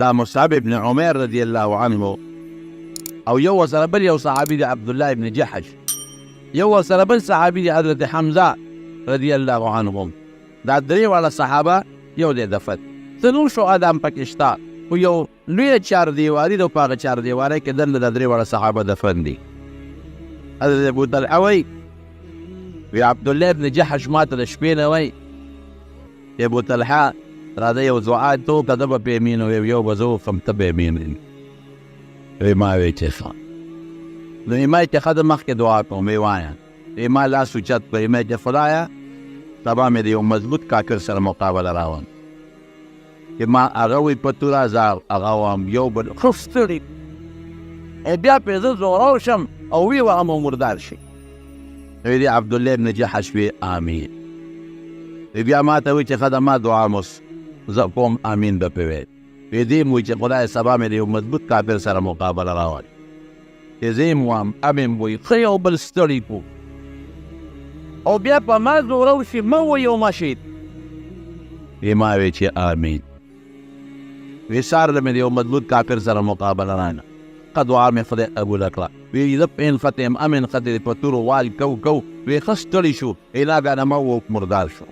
دا مصعب ابن عمیر رضی الله عنه او یو سره بل یو صحابي دی عبدالله ابن جحش، یو سره بل صحابي دی حضرت حمزه رضی الله عنهم. دا درې واړه صحابه یو دی دفن. څلور شهدا هم پکې شته، خو یو لویه چاردیواري ده، په هغه چاردیوارۍ کې دننه دا درې واړه صحابه دفن دي. حضرت ابو طلحه وایي وی عبدالله ابن جحش ما ته د شپې نه وایي چې ابو طلحه راځه یو دعا ته وکړه، ده به پېمین ویم، یو به زه وکړم ته به یې وی ما وی چې ښه. نو یې ما چې ښه ده مخکې دعا کوم، وی وایه. وی ما لاس اوچت کړ، ما چې خدایه سبا مې د یو مضبوط کافر سره مقابله راوړم چې ما هغه وی په توره زه هغه وم یو بل ښه ستړي بیا پرې زه زورور شم او وی وهم او مردار شي. وی دی عبدالله ابن جحش وی آمین. وی بیا ما ته وی چې ښه ده ما دعا مس زه کوم آمین به پرې وی. وی دې م وی چې خدای سبا مې د یو مضبوط کافر سره مقابله راوړي چې زه یې م وم امین وی ښه یو بل ستړي کړو او بیا په ما زورور شي مه وی او ما شهید. وی ما وی چې آمین. وی سهار له مې د یو مضبوط کافر سره مقابله رانه ښه دعا مې خدای قبوله کړه. وی زه په ښه یم امین ښه دی په تورو وال کو وی ښه ستړي شو ایلاګانه ما و مردار شو.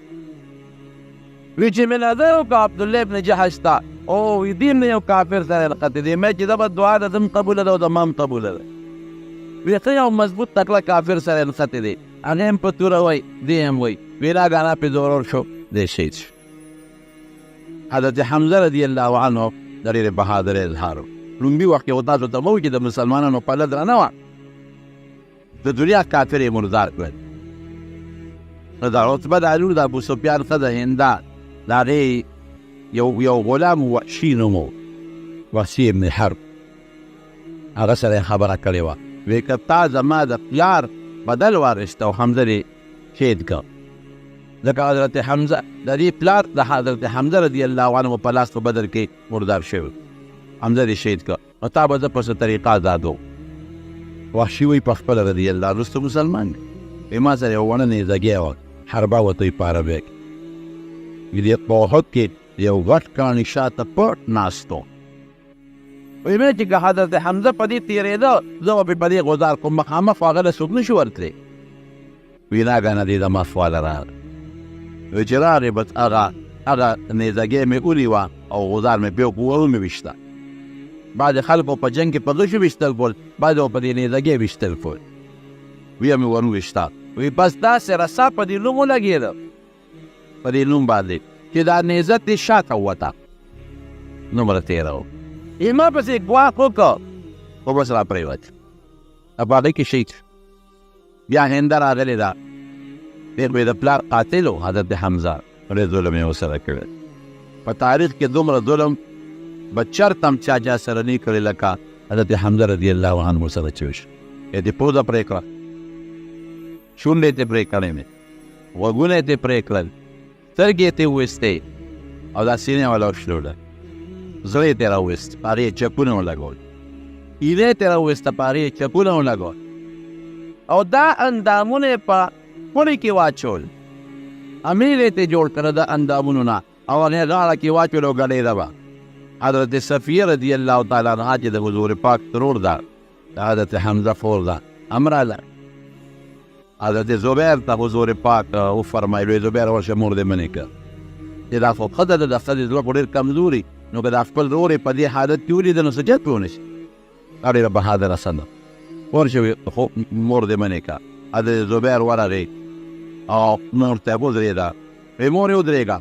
وی چې مې نظر وکړه عبدالله ابن جحش ته او وی دې نه یو کافر سره نښتې دی، مې چې دا به دعا ده زه م قبوله ده او زما هم قبوله ده. وی ښه یو مضبوط تکړه کافر سره نښتې دی، هغه هم په توره وایي دې هم وایي. وی راګانه پرې زورور شو دی شهید شو. حضرت حمزه رضی الله عنه د ډېرې بهادرۍ اظهار لومبي وخت کې تاسو ته مو چې د مسلمانانو پله درنه وه د دنیا کافر یې مردار کړل. نو د عتبه د علور د ابو سفیان ښه د هندا د هغې یو غلام وحشي نوم و، وحشي ابن حرب، هغه سره یې خبره کړې وه. وی که تا زما د پلار بدل وارسته او حمزه دې شهید کړ، ځکه حضرت حمزه د دې پلار د حضرت حمزه رضی الله عنه په لاس په بدر کې مردار شوی، حمزه دې شهید کړ او تا به زه په څه طریقه آزادوم. وحشي وایي په خپله رضی الله وروسته مسلمان دی. وی ما سره یو ونه نیزګۍ وه، حربه ورته وي په عربۍ کې. وی دې په احد کې یو غټ کاڼي شاته پټ ناست و. وی مې چې که حضرت حمزه په دې تېرېده زه به په دې غذار کوم، مخامخ خو هغه له څوک نه شي ورتلی. وی ناګانه دې زما خواله راغله. وی چې راغې بس هغه نیزګۍ مې ونیوه او غذار مې پرې وکړو ومې ویشته. بعضې خلکو په جنګ کې په غشو ویشتل کول، بعضې په دې نیزګۍ ویشتل کول. ویې مې ور وویشته. وی بس داسې رسا په دې نوم ولګېده، په دې نوم باندې چې دا نیزه دې شاته ووته، نومره تېره و. ما پسې ګواښ وکړ خو بس را پرېوت، په هغې کې شهید شو. بیا هنده راغلې ده، دې د پلار قاتل و حضرت حمزه، ډېر ظلم یې ورسره کړی. په تاریخ کې دومره ظلم به چرته هم چا سره نه کړی لکه حضرت حمزه رضی الله عنه ورسره چې وشو. یې دې پوزه پرې کړه، شونډې یې پرې کړې مې، غوږونه یې پرې کړل، سترګې یې وویستې او دا سینې یې ولوشلوله، زړه یې ترې راوویست، په هغې یې چپونه ولګول، ایله یې ترې راوویسته، په هغې یې چپونه ولګول او دا اندامونه یې په خونې کې واچول، امیر یې ترې جوړ کړه د اندامونو نه او هغې غاړه کې واچول او ګډېده به. حضرت صفیه رضی الله تعالی عنها چې د حضور پاک ترور ده، د حضرت حمزه خور ده، هم راله. حضرت زبیر ته حضور پاک وفرمایل زبیر ورشه مور دې منې کړه چې دا خو ښه ده د ښځې زړه خو ډېر کمزوري، نو که دا خپل ورور یې په دې حالت کې ولیده نو څه جد پرې ونه شي. دا ډېره بهادره ښځه ورشه خو مور دې منې کړه. حضرت زبیر ورغی او مور ته یې ودرېده، وی مور یې ودرېږه.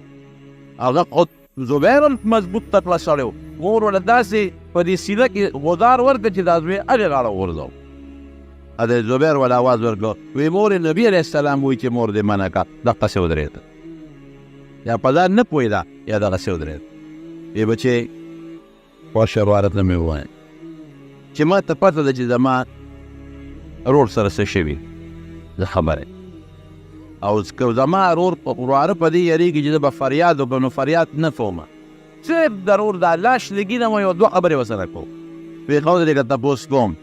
هغه خو زبیر هم مضبوط تکړه سړی و، مور ورله داسې په دې سینه کې غدار ورکړه چې دا زوی هغې غاړه وغورځو. حضرت زبیر ول آواز ورکړه، وی مور نبی علیه السلام وایي چې مور دې منع کړه، دقسې ودرېده، یا په ځان نه پوهېده یا دغسې ودرېده. وی بچې خوښه روارت نه مې ووایه چې ما ته پته ده چې زما رور سره څه شوي، زه خبره او که زما رور ورواره په دې یېرېږي چې زه به فریاد وکړم نو فریاد نه کومه، صرف د رور دا لاش لګېدم یو دوه خبرې ورسره کوم. وی ښه ودرېږه تپوس کوم،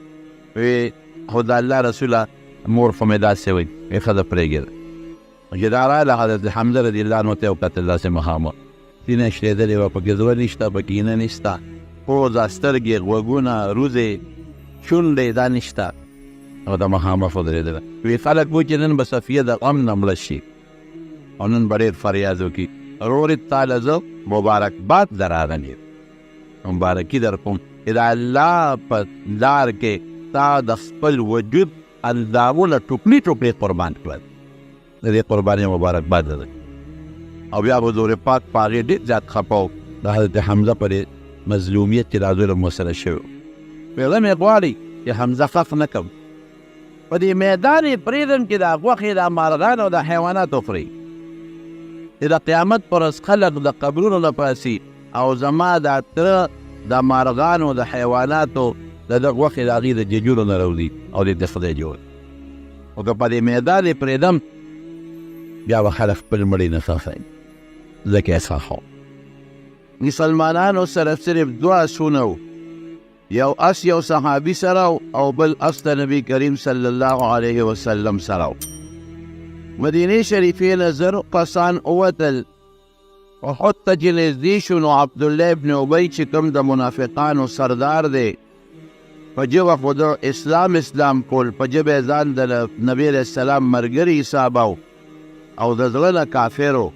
وی خو د الله رسوله مور خو مې داسې وایي، وی ښه ده پرېږده. چې دا راغله حضرت حمزه رضی الله عنه ته یې وکتل داسې مخامخ، سینه یې شلېدلې وه، پکې زړه نشته، پکې کینه نشته، پوزه، سترګې، غوږونه، روزې، شونډې دا نشته. او د مخامخ ودرېدله. وی خلک وایي چې نن به صفیه د غم نه مړه شي او نن به ډېر فریاد وکړي. ورورې تاله زه مبارکباد در راغلی مبارکي در کوم چې د الله په لار کې تا د خپل وجود اندامونه ټوکلي ټوکلي قربان کړل. د دې قربانۍ مبارکباد ده. او بیا به حضور پاک په هغې ډېر زیات خفه و د حضرت حمزه پر مظلومیت چې دا ظلم ورسره شوی و. پیغام یې غواړي چې حمزه خف نه کړم، په دې میدان یې پرېږدم چې دا غوښې د مارغانو او د حیواناتو خوري، چې د قیامت پر ورځ خلک د قبرونو نه پاسي او زما دا تره د مارغانو د حیواناتو د ده غوښې د هغې د ججونو نه راوځي او دې د خدای جوړ. خو که په دې میدان یې پرېږدم بیا به خلک خپل مړي نه ښخوي، ځکه یې ښخوم. مسلمانانو سره صرف دوه آسونه و، یو اس یو صحابي سره او بل اس د نبي کریم صلی الله علیه وسلم سره. مدینې شریفې نه 1000 کسان ووتل. احد ته چې نږدې شو نو عبدالله ابن ابی چې کوم د منافقانو سردار دی، په ژبه خو د اسلام کول، په ژبه یې ځان د نبي علیه السلام ملګري حسابو او د زړه نه کافر و،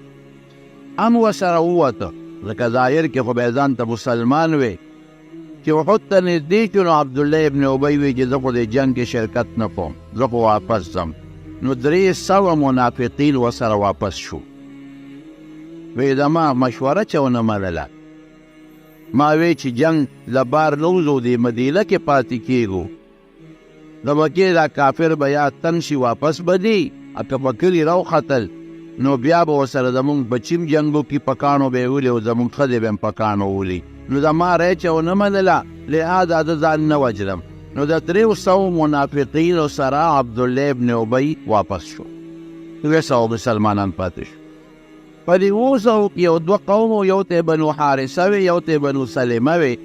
هم ورسره ووته، ځکه ظاهر کې خو به یې ځان ته مسلمان وی. چې احد ته نږدې شو نو عبدالله ابن ابی وی چې زه خو د جنګ کې شرکت نه کوم، زه خو واپس ځم. نو 300 منافقین ورسره واپس شو. وی زما مشوره چا ونه منله. ما وی چې جنګ له بار نه وځو، دې مدینه کې پاتې کېږو، د مکې دا کافر به یا تن شي واپس به دي، که په کلي راوختل نو بیا به ورسره زمونږ بچیم جنګ وکړي، په کاڼو به یې ولي او زمونږ ښځې به هم په کاڼو ولي. نو زما رایه چا ونه منله، لهذا زه ځان نه وجلم. نو د 300 منافقینو سره عبدالله ابن ابی واپس شو. 300 مسلمانان پاتې شو. په دې 200 کې یو 2 قوم، یو ته بنو حارثه وی، یو ته بنو سلمه وی.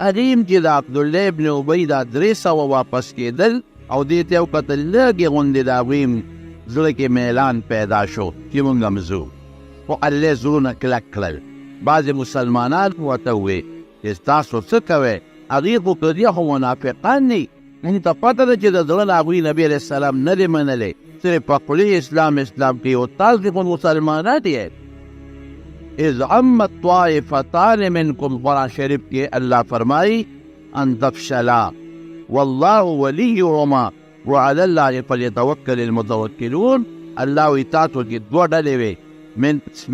هغې هم چې د عبدالله ابن ابی دا 300 واپس کېدل او دې ته یې وکتل، لږې غوندې د هغوی هم زړه کې میلان پیدا شو چې مونږ هم ځو. خو الله زړونه کلک کړل. بعضې مسلمانان ورته وویل چې تاسو څه کوئ؟ هغې خو که دې خو منافقان دي، یعنې ته پته ده چې د زړه نه هغوی نبي علیه السلام نه دی منلی، صرف په خولې اسلام کوي، او تاسو خو مسلمانان یې. اذ عمت طائفتان منکم، قرآن شریف کې الله فرمایي ان تفشلا والله ولیهما وعلى الله فلیتوکل المتوکلون. الله وی تاسو کې 2 ډلې وې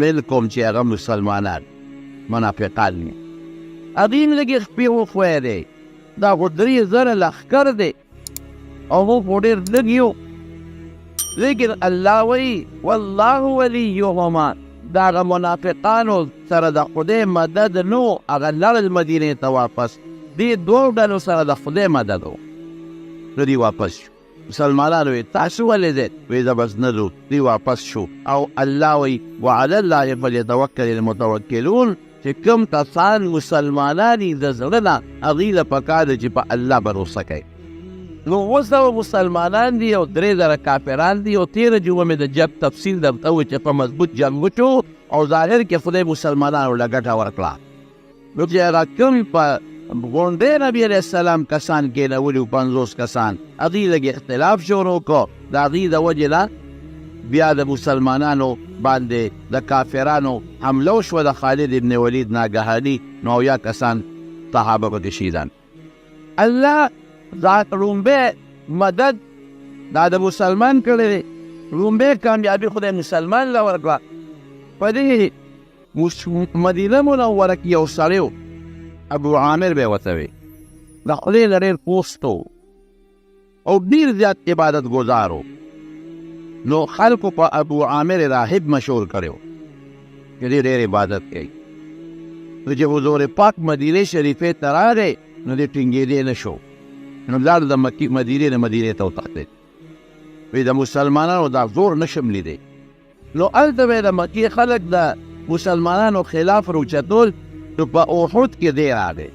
منکم چې هغه مسلمانان منافقان دي، هغوی هم لږې خپې وښوی دی، دا خو 3000 لښکر دی او موږ خو ډېر لږ یو، لیکن الله وی والله ولیهما، د هغه منافقانو سره د خدای مدد نو، هغه لاړل مدینې ته واپس، دې 2 ډلو سره د خدای مدد و، نو دوی واپس شو. مسلمانانو وی تاسو ولې ځئ؟ وی زه بس نه ځو، دوی واپس شو. او الله وی وعلى الله فلیتوکل المتوکلون، چې کوم کسان مسلمانان دي د زړه نه، هغوی له پکار ده چې په الله بروسه کوي. نو 200 مسلمانان دي او 3000 کافران دي. او 13 جمعه مې د جنګ تفصیل درته وویل چې په مضبوط جنګ وشو او ظاهر کې خدای مسلمانانو له ګټه ورکړه. نو چې هغه کوم په غونډې نبي علیه السلام کسان کېنولي وو، 50 کسان، هغوی لږ اختلاف شروع کړو. د هغوی د وجې نه بیا د مسلمانانو باندې د کافرانو حمله وشوه د خالد ابن ولید ناګهاني، نو 90 کسان صحابه پکې شهیدان. الله ذات رومبه مدد دا د مسلمان کړی دی، رومبه کامیابي خدای مسلمان له ورکړه. په دې مدینه منوره کې یو سړی و، ابو عامر به ورته وي، د خدای نه ډېر پوست و او ډېر زیات عبادت ګزار و. نو خلکو په ابو عامر راهب مشهور کړی و چې ډېر عبادت کوي. نو چې حضور پاک مدینې شریفې ته راغی نو دې ټینګېدی نه شو، نو لاړ د مدینې نه مدینې ته وتښتېد. وی د مسلمانانو دا زور نشم لیدی. نو هلته به د مکې خلک د مسلمانانو خلاف روچتول. نو په احد کې دی راغی،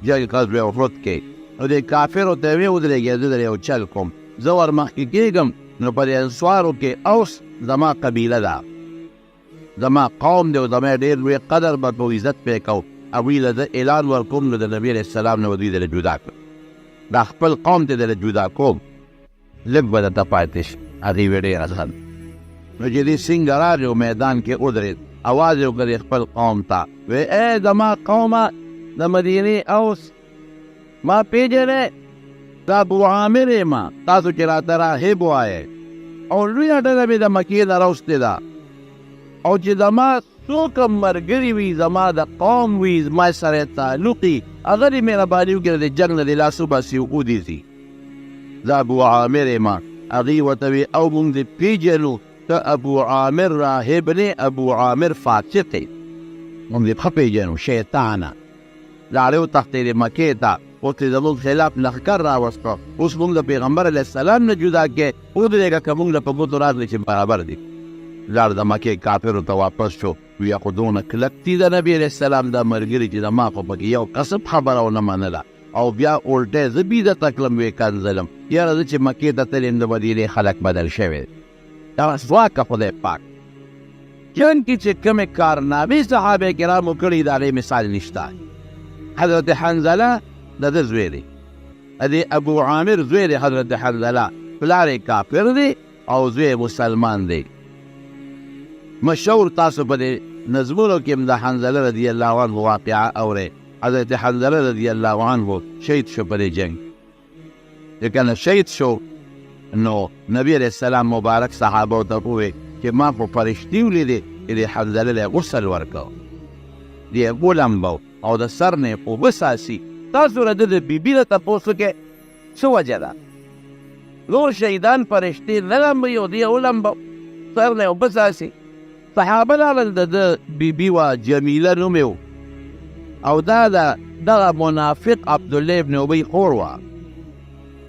جنګ غزوه احد کې، نو د کافرو ته ویې ودرېږي زه در یو چل کوم، زه ور مخکې کېږم. نو په دې انصارو کې اوس زما قبیله ده، زما قوم دی او زما ډېر لوی قدر به کوو، عزت به یې کوو. هغوی له ده اعلان ورکوم نو د نبي علیه السلام نه به دوی دله جدا کړم دا خپل قوم ته دله جدا کوم لږ به درته پاتې شي هغې وې ډېره ښه نو چې دې څنګه راغی او میدان کې ودرېد اواز یې وکړ خپل قوم ته وی ای زما قومه د مدینې اوس ما پېژنې دا ابو عامر یم تاسو چې راته راهب وایئ او لویه ډله مې د مکې نه راوستې ده او چې زما څوک هم ملګري وي زما د قوم وي زما سره یې تعلق وي هغه دې مهرباني وکړي د جنګ نه دې لاس وباسي او ودېځي زه ابو عامر یم هغې ورته وي او موږ دې پېژنو ته ابو عامر راهب نه ابو عامر فاسق دی موږ دې ښه پېژنو شیطانه لاړې وتښتېدې مکې ته اوس یې زموږ خلاف لښکر راوسته اوس موږ د پیغمبر علیه السلام نه جدا کړې ودرېږه که موږ له په ګوتو راغلې چې برابر دي لاړ د مکې کافرو ته واپس شو ویا خو دونه کلک دي د نبي علیه السلام دا ملګري چې زما خو پکې یو کسب خبره ونه منله او بیا الټی زه بیده کړم ویې کنځلم یاره زه چې مکې ته تللی یم د مدینې خلک بدل شوی دا ځواکه خدای پاک جنګ کې چې کومې کارنامې صحابه کرامو کړي د هغې مثال نشته حضرت حنظله د ده زوی دی د ابو عامر زوی دی حضرت حنظله پلار یې کافر دی او زوی مسلمان دی مشهور تاسو په دې نظمونو کې هم د حنظله رضی الله عنه واقعه اورئ حضرت حنظله رضی الله عنه شهید شو په دې جنګ چې کله شهید شو نو نبی علیه السلام مبارک صحابو ته وویل چې ما خو فرشتي ولیدې چې د حنظله له غسل ورکړو دی یې ولمبو او د سر نه یې اوبه څاڅي تاسو را د بیبي نه تپوس وکړئ څه وجه ده نور شهیدان فرشتې نه لمبوي او دی یې ولمبو سر نه یې اوبه څاڅي صحابه لاړل د ده بیبي وه جمیله نوم یې او دا دغه منافق عبدالله ابن ابی خور وه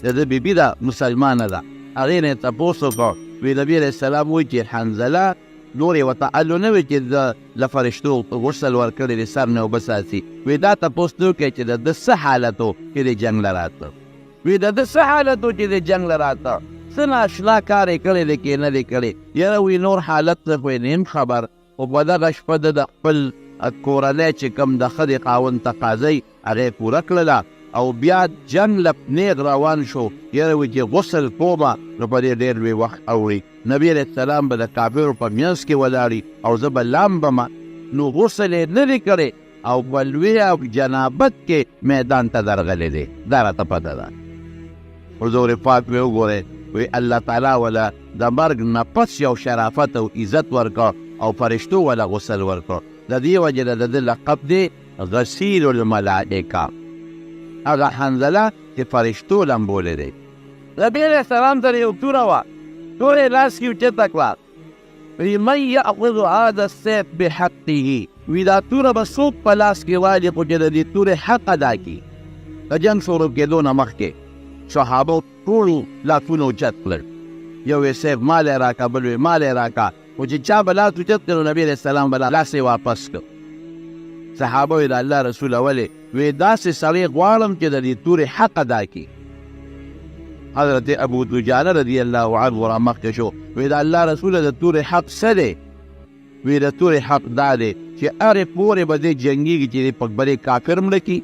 د ده بیبي ده مسلمانه ده هغې نه یې تپوس وکړ وی نبي علیه السلام وایي چې حنظله نور یې ورته الو نه وي چې د له فرشتو غسل ورکړی د سر نه اوبه څاڅي وی دا تپوس نه وکړئ چې د ده څه حالت و چې د جنګ له راته وی د ده څه حالت و چې د جنګ له راته څه ناشنا کار یې کړی دی که نه دی کړی یاره وی نور حالت ته خو یې نیم خبر خو په دغه شپه د خپل کورنۍ چې کوم د ښځې خاوند تقاضی هغه یې پوره کړله او بیا جنګ له نیغ روان شو یاره وی چې غسل کومه نو په دې ډېر لوی وخت اوړي نبي علیه السلام به د کافرو په منځ کې ولاړي او زه به لامبمه نو غسل یې نه دی کړی او په لوی او جنابت کې میدان ته درغلی دی دا راته پته ده حضور پاک مې وګورئ وی الله تعالی ولا د مرګ نه پس یو شرافت او عزت ورکړ او فرشتو ولا غسل ورکړ د دې وجې نه د ده لقب دی غسیل الملائکه هغه حنظله چې فرشتو لمبولی دی نبي علیه السلام ته یو توره وه توره یې لاس کې اوچته کړه وی من یأخذ هذا السیف بحقه وی دا توره به څوک په لاس کې والي خو چې د دې تورې حق ادا کړي د جنګ شروع کېدو نه مخکې صحابو ټول لاسونه اوچت کړل یو یې سیف مال یې راکړه بل یې مال یې راکړه خو چې چا به لاس اوچت کړ نبي علیه السلام به لاس یې واپس کړ صحابه وی د الله رسوله ولې وی داسې سړی غواړم چې د دې تورې حق ادا کړي حضرت ابو دجانه رضی الله عنه را مخکې شو وی د الله رسوله د تورې حق څه دی وی د تورې حق دا دی چې هرې پورې به دې جنګېږي چې دې پکبرې کافر مړه کړي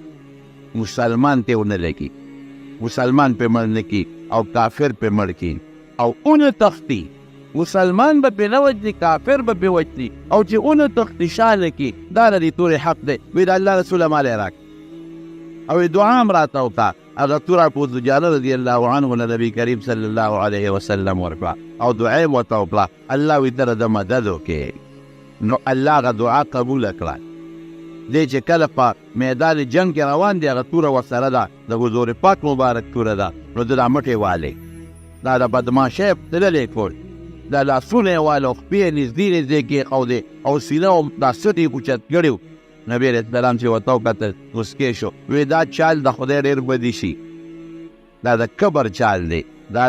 مسلمان ته ونه لګي مسلمان پې مړ نه کړي او کافر پې مړ کړي او اونه تختی مسلمان به پې نه وجني کافر به پې وجني او چې اونه تختی شانه کړي دا د دې تورې حق دی وی د الله رسوله مال یې راکړه او دعا هم راته وکړه هغه توره ابو دجانه رضی الله عنه له نبي کریم صلی الله علیه وسلم ورکړه او دعا یې ورته وکړه الله وی ته د مدد وکړي نو الله هغه دعا قبوله کړه دی چې کله په میدان جنګ کې روان دی هغه توره ورسره ده د حضور پاک مبارک توره ده نو د دا مټې والی دا د بدماشۍ تللی کور دا لاسونه یې والی او خپې یې نږدې نږدې کېښودې او سینه او دا سټ یې اوچت کړي و نبي علیه السلام چې ورته وکتل مسکې شو وی دا چال د خدای ډېر بدي شي دا د کبر چال دی دا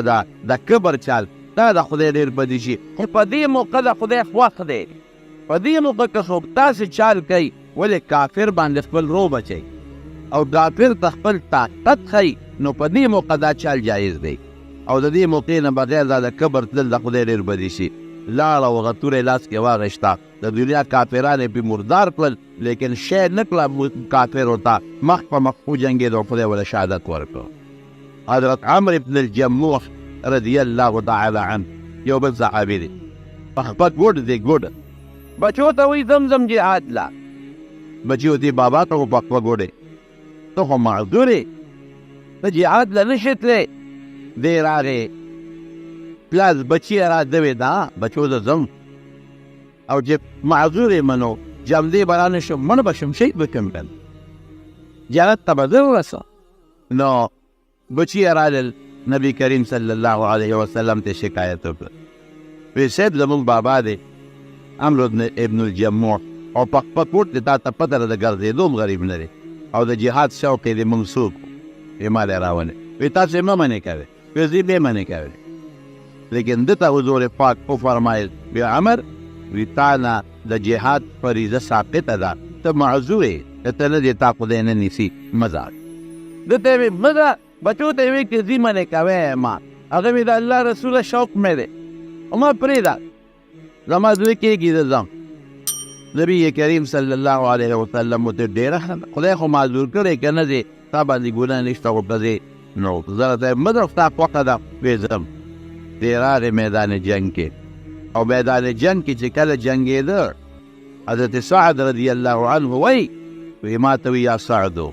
د کبر چال دا د خدای ډېر بدي شي خو په دې موقع د خدای خوښ دی په دې موقع که څوک داسې چال کوي ولې کافر باندې خپل رو بچي او کافر ته خپل طاقت ښیي نو په دې موقع دا چال جایز دی او د دې موقع نه بغیر دا د کبر تلل د خدای ډېر بدي شي لاړه او هغه توره لاس کې واغېسته د دنیا کافران یې پې مردار کړل لیکن شی نه کړه کافر ورته مخ په مخ وجنګېد او خدای ورله شهادت ورکړ حضرت عمرو بن الجموح رضی الله تعالی عنه یو بل صحابي دی په خپل ګوډ دی ګوډ بچو ته وایي زمزم جهاد لا بچي ورته بابا ته خو په خپله ګوډې ته خو معذور یې ته جهاد له نه شې تللی دی راغې پلاس بچی را دوی دا بچو د زم او چې معذور یې منو جمدې به را نه شم مړه به شم شهید به کړم بل جنت ته به زه ورسم نو بچی یې رالل نبي کریم صلی الله علیه وسلم ته شکایت وکړه وی صاحب زمونږ بابا دی عمرو ابن الجموح او په خپل کور کې تا ته پته ده د ګرځېدو هم غریب نه دی او د جهاد شوق یې د موږ څوک وی ما دی راونې وی تاسې مه منې کوئ وی زه بې منې کوئ لیکن ده ته حضور پاک وفرمایل وی عمر وی تا نه د جهاد فریضه ثابته ده ته معذور یې ته نه دی تا خدای نه نیسي مزاج ده ته وی مزه بچو ته وی که زی منې کوئ ما هغه وی د الله رسوله شوق مې دی او ما پرېږده زما زړه کېږي زه ځم نبی کریم صلی الله علیه وسلم ورته ډېره خدای خو معذور کړی که نه دی تا باندې ګناه نشته خو که دی نو زه راته مدر ستا خوښه ده وی ځم دی راغې میدان جنګ کې او میدان جنګ کې چې کله جنګېده حضرت سعد رضی الله عنه وی ما ته وی یا سعدو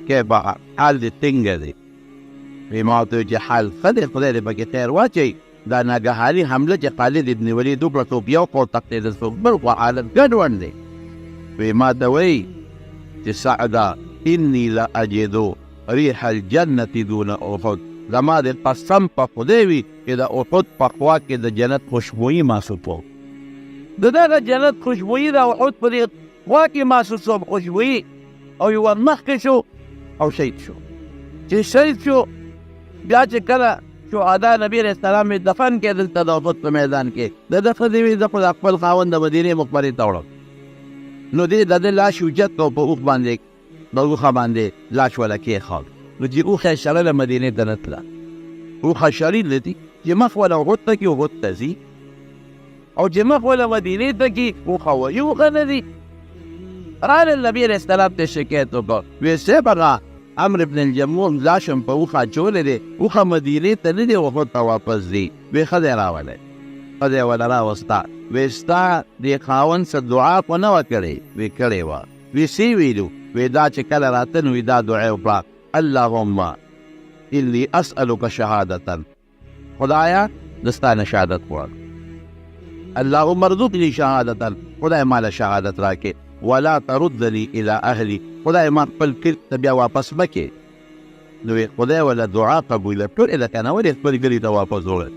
کیف حال دې څنګه دی وی ما ورته چې حال ښه دی خدای دې پکې خیر واچوي دا ناګهاني حمله چې خالد ابن ولید وکړه څوک یو خوا تښتېده څوک بل خوا حالت ګډوډ دی وی ما ته وی چې سعده انی لاجدو ریح الجنة دون احد زما د قسم په خدای وي چې د احد په خوا کې د جنت خوشبويي محسوسوم د دغه جنت خوشبويي د احد په دې خوا کې محسوسوم خوشبويي او یو مخکې شو او شهید شو چې شهید شو بیا چې کله شهدا نبی علیه السلام یې دفن کړې دلته د احد په میدان کې د ده ښځې وي زه خو د خپل خاوند د مدینې مقبرې ته وړم نو دې د ده لاش اوچت کړ په اوښ باندې د اوښه باندې لاش وله کېښود نو چې اوښه یې شړله مدینې ته نه تله اوښه شړېدله دي چې مخ وله احد ته کي احد ته ځي او چې مخ وله مدینې ته کي اوښه وایي اوښه نه ځي راغلل نبي علیه السلام ته شکایت وکړ ویې صاحب هغه عمرو بن الجموح لاشم په اوښه اچولی دی اوښه مدینې ته نه دی احد ته واپس ځي ویې ښه دی راولی ښه دی وله راوسته ویې ستا دې خاوند څه دعا خو نه وه کړې ویې کړې وه ویې څه ویلو وی دا چې کله راته نو وی دا دعا وکړه اللهم انی اسألک شهادتا خدایا د ستا نه شهادت غواړم اللهم ارزقني شهادتا خدای ما له شهادت راکړې ولا تردني الى اهلي خدای ما خپل کلي ته بیا واپس مه کړې نو خدای وله دعا قبوله ټولې ده که نه ولې خپل کلي ته واپس وړل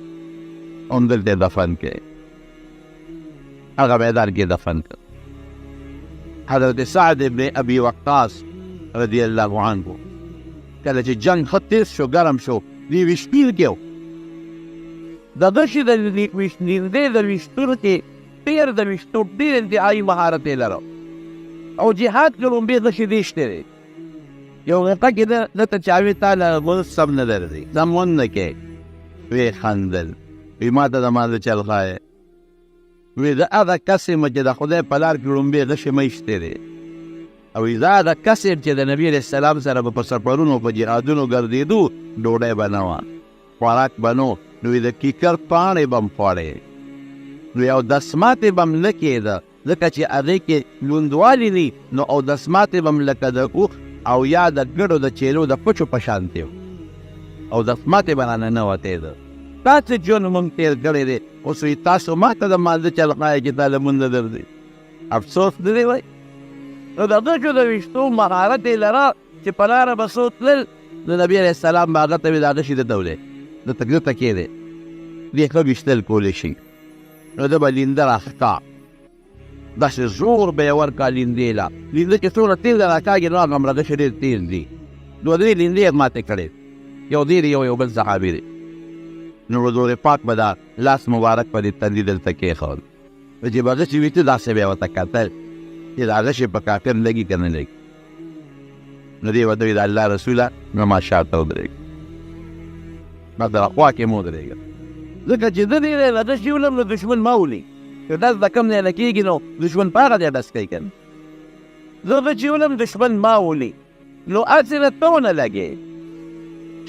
همدلته یې دفن کړې هغه میدان کې دفن کړ حضرت سعد ابن ابي وقاص رضی الله عنه کله چې جنگ ښه تیز شو ګرم شو دی ویشتیل کې د ده چې د لیندې د ویشتلو کې پیر د ویشتو ډېر انتهایي مهارت یې لرو او جهاد کې لومبې غشې دیشتې دی یو غټه کې ده ته چاوي تا له مونځ سم نه درځي سم ون نه کې ویې خندل وی ما ته د مازه چل ښایې وی د هغه کس یم چې د خدای په لار کې لومبې غشې مه ایشتې دی او زه هغه کس یم چې د نبي علیه السلام سره به په سفرونو په جهادونو ګرځېدو ډوډۍ به نه وه خوراک به نو نو د کیکر پاڼې به م خوړې نو یو دسماتې به م نه کېده ځکه چې هغې کې لوندوالي دي نو او دسماتې به م لکه د اوښ او یا د ګډو د چیلو د پچو په شانتې او دسماتې به رانه نه وتېده تاسې ژوند مونږ تېر کړی دی اوس وایي تاسو ما ته د مانځه چل ښایې چې تا لمونځ نه درځي افسوس نه دی وایي نو د ده چې د ویشتو مهارت یې لره چې په لاره به څو تلل د نبي علیه السلام به هغه ته وي د هغه شي دته ولی د تکلیف ته کېدی دې ښه ویشتل کولی شي نو ده به لینده راښکا داسې زور به یې ورکړه لیندې له لینده چې څومره تېز ده راکاږي نو هغه همرغه شي ډېر تېز دي دوه درې لیندې یې ماتې کړې یو دی یو بل صحابي دی نو حضور پاک به دا لاس مبارک په دې تندي دلته کېښود چې به هغه چې وي ته داسې به یې ورته کتل چې د هغه شي په کافر لګي که نه لګي نو دې ورته وي د الله رسوله نو ما شاته ودرېږه ما د خوا کې مه ودرېږه ځکه چې ده دې نه ډس ولم نو دشمن ما ولي که ډس د کوم ځای نه کېږي نو دشمن په هغه ځای ډس کوي که نه زه ده چې ولم دشمن ما ولي نو هسې نه ته ونه لګې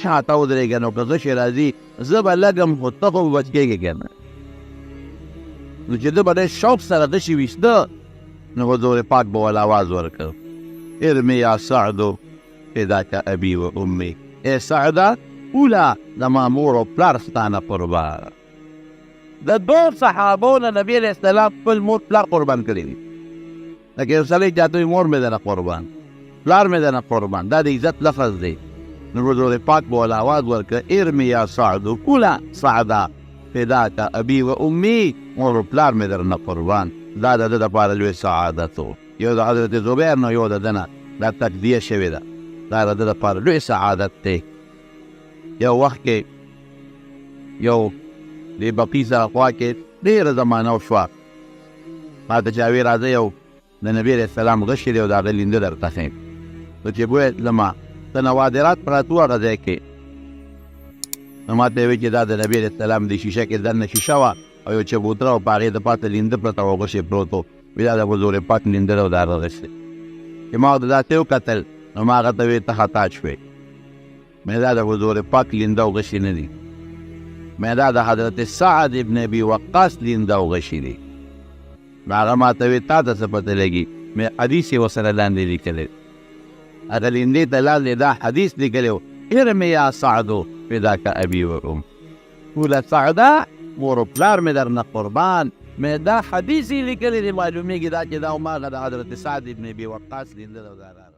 شاته ودرېږه نو که زه چې راځي زه به لګم خو ته خو به بچ کېږې که نه نو چې ده به ډېر شوق سره دشي ویسته نو حضور پاک به ول آواز ورکړ ارمي یا سعدو فداک ابي و امي ای سعده اوله زما مور او پلار ستانه قربان د دوه صحابو نه نبي علیه السلام خپل مور پلار قربان کړي دي لکه یو سړی چاته وي مور مې ده نه قربان پلار مې ده نه قربان دا د عزت لفظ دی نو حضور پاک به ول آواز ورکړ ارمي یا سعدو اوله سعده فداک ابي و امي مور او پلار مې درنه قربان دا د ده دپاره لوی سعادت و یو د حضرت زبیر نه یو د ده نه دا تقدیه شوې ده دا د ده دپاره لوی سعادت دی یو وخت کې یو د بقي سره خوا کې ډېره زمانه وشوه ما ته چا وی راځه یو د نبي علیه السلام غشي دی او د هغه لینده درته ښیم نو چې بویې تلمه څه نوادرات پراته وو هغه ځای کې نو ما ته یې ویل چې دا د نبي علیه السلام د شیشه کې دننه شیشه وه او یو چبوتره او په هغې د پاته لینده پرته وه غشی پروت و وی دا د حضور پاک لینده ده او د هغه غش دی چې ما ورته داسې وکتل نو ما هغه ته ویې ته خطا شوې مې دا د حضور پاک لینده او غشي نه دي مې دا د حضرت سعد ابن ابي وقاص لینده او غشي دي نو هغه ما ته ویې تا ته څه پته لګي مې حدیث یې ورسره لاندې لیکلی هغه لیندې ته لاندې دا حدیث لیکلی و ارمي یا سعدو فداک ابي و ام اوله سعده مور و پلار مې درنه قربان مې دا حدیث یې لیکلی دی معلومېږي دا چې دا هماغه د حضرت سعد ابن ابي وقاص لینده ده